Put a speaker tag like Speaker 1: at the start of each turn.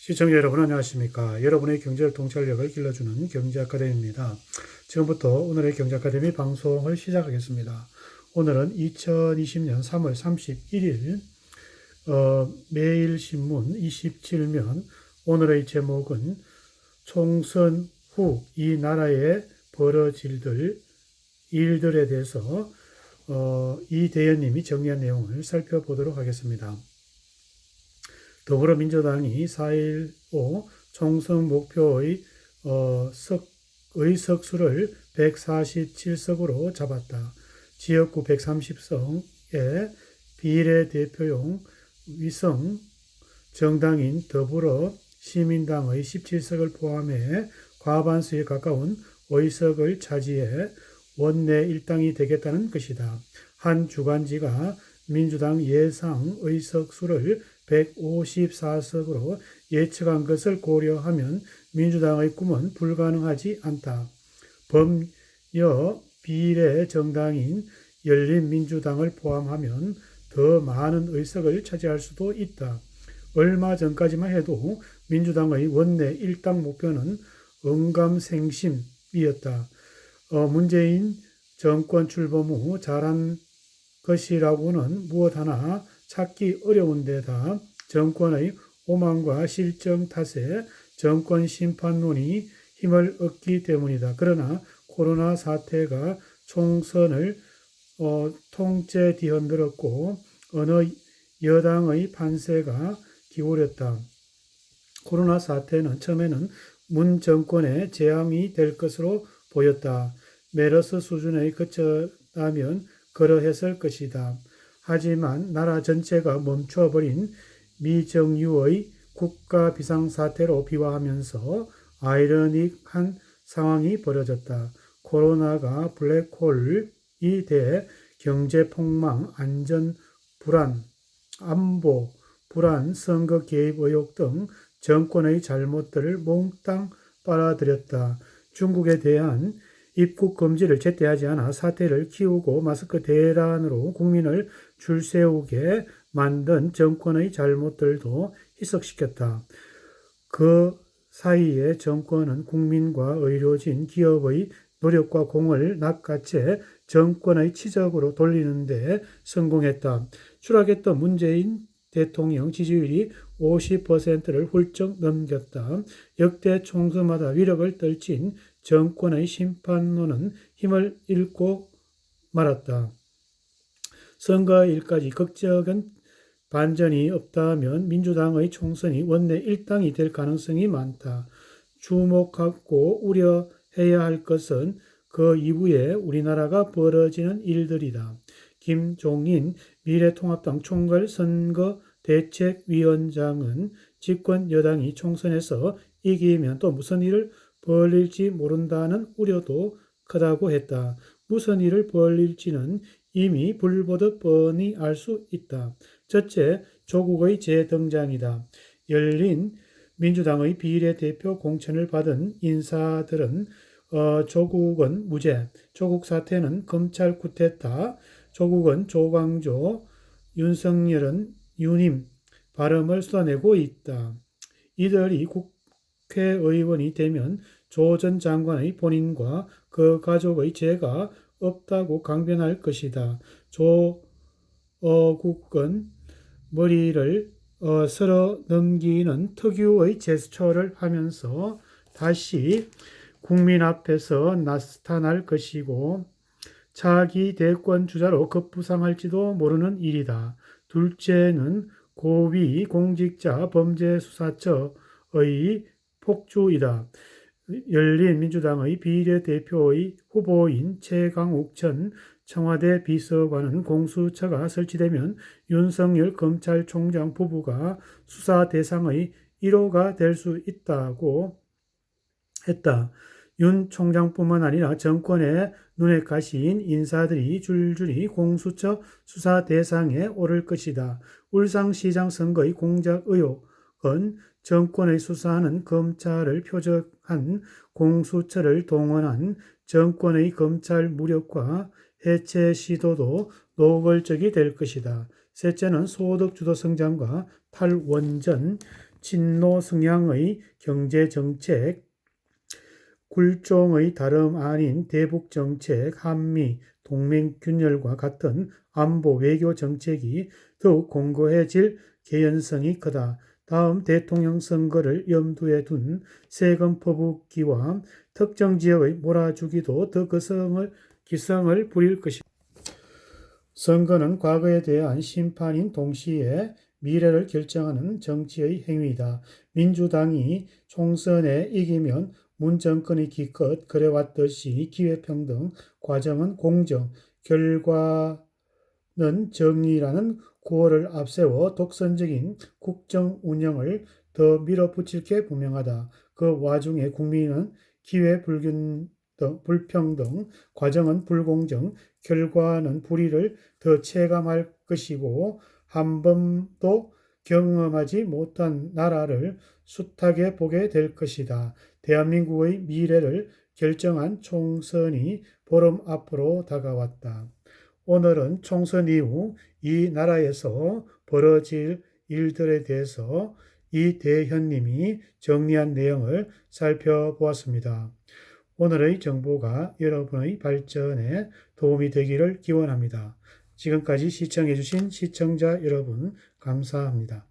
Speaker 1: 시청자 여러분 안녕하십니까. 여러분의 경제 통찰력을 길러주는 경제아카데미입니다. 지금부터 오늘의 경제아카데미 방송을 시작하겠습니다. 오늘은 2020년 3월 31일 매일신문 27면 오늘의 제목은 총선 후 이 나라에 벌어질 일들에 대해서 이대현님이 정리한 내용을 살펴보도록 하겠습니다. 더불어민주당이 4.15 총선 목표의 의석수를 147석으로 잡았다. 지역구 130석의 비례대표용 위성 정당인 더불어시민당의 17석을 포함해 과반수에 가까운 의석을 차지해 원내 일당이 되겠다는 것이다. 한 주간지가 민주당 예상 의석수를 154석으로 예측한 것을 고려하면 민주당의 꿈은 불가능하지 않다. 범여 비례 정당인 열린민주당을 포함하면 더 많은 의석을 차지할 수도 있다. 얼마 전까지만 해도 민주당의 원내 일당 목표는 언감생심이었다. 문재인 정권 출범 후 잘한 것이라고는 무엇 하나 찾기 어려운 데다 정권의 오만과 실정 탓에 정권 심판론이 힘을 얻기 때문이다. 그러나 코로나 사태가 총선을 통째 뒤흔들었고 어느 여당의 판세가 기울였다. 코로나 사태는 처음에는 문 정권의 재앙이 될 것으로 보였다. 메르스 수준에 그쳤다면 그러했을 것이다. 하지만 나라 전체가 멈춰버린 미정유의 국가 비상사태로 비화하면서 아이러닉한 상황이 벌어졌다. 코로나가 블랙홀이 돼 경제 폭망, 안전 불안, 안보 불안, 선거 개입 의혹 등 정권의 잘못들을 몽땅 빨아들였다. 중국에 대한 입국 금지를 제때하지 않아 사태를 키우고 마스크 대란으로 국민을 줄세우게 만든 정권의 잘못들도 희석시켰다. 그 사이에 정권은 국민과 의료진, 기업의 노력과 공을 낚아채 정권의 치적으로 돌리는 데 성공했다. 추락했던 문재인 대통령 지지율이 50%를 훌쩍 넘겼다. 역대 총선마다 위력을 떨친 정권의 심판론은 힘을 잃고 말았다. 선거일까지 극적인 반전이 없다면 민주당의 총선이 원내 일당이 될 가능성이 많다. 주목하고 우려해야 할 것은 그 이후에 우리나라가 벌어지는 일들이다. 김종인 미래통합당 총괄선거대책위원장은 집권 여당이 총선에서 이기면 또 무슨 일을 벌릴지 모른다는 우려도 크다고 했다. 무슨 일을 벌릴지는 이미 불보듯 뻔히 알 수 있다. 첫째, 조국의 재등장이다. 열린 민주당의 비례대표 공천을 받은 인사들은 조국은 무죄, 조국 사태는 검찰 쿠데타, 조국은 조광조, 윤석열은 유님 발음을 쏟아내고 있다. 이들이 국회의원이 되면 조 전 장관의 본인과 그 가족의 죄가 없다고 강변할 것이다. 조국은 머리를 쓸어 넘기는 특유의 제스처를 하면서 다시 국민 앞에서 나타날 것이고 차기 대권 주자로 급부상할지도 모르는 일이다. 둘째는 고위 공직자 범죄수사처의 폭주이다. 열린민주당의 비례대표의 후보인 최강욱 전 청와대 비서관은 공수처가 설치되면 윤석열 검찰총장 부부가 수사 대상의 1호가 될 수 있다고 했다. 윤 총장뿐만 아니라 정권의 눈에 가신 인사들이 줄줄이 공수처 수사 대상에 오를 것이다. 울산시장 선거의 공작 의혹은 정권의 수사하는 검찰을 표적한 공수처를 동원한 정권의 검찰 무력화 해체 시도도 노골적이 될 것이다. 셋째는 소득 주도 성장과 탈원전, 친노 성향의 경제정책, 굴종의 다름 아닌 대북정책, 한미 동맹균열과 같은 안보 외교 정책이 더욱 공고해질 개연성이 크다. 다음 대통령 선거를 염두에 둔 세금 퍼붓기와 특정 지역의 몰아주기도 더 기성을 부릴 것이다. 선거는 과거에 대한 심판인 동시에 미래를 결정하는 정치의 행위이다. 민주당이 총선에 이기면 문 정권이 기껏 그래왔듯이 기회평등, 과정은 공정, 결과는 정의라는 구호를 앞세워 독선적인 국정 운영을 더 밀어붙일 게 분명하다. 그 와중에 국민은 불평등, 과정은 불공정, 결과는 불의를 더 체감할 것이고 한 번도 경험하지 못한 나라를 숱하게 보게 될 것이다. 대한민국의 미래를 결정한 총선이 보름 앞으로 다가왔다. 오늘은 총선 이후 이 나라에서 벌어질 일들에 대해서 이대현님이 정리한 내용을 살펴보았습니다. 오늘의 정보가 여러분의 발전에 도움이 되기를 기원합니다. 지금까지 시청해주신 시청자 여러분 감사합니다.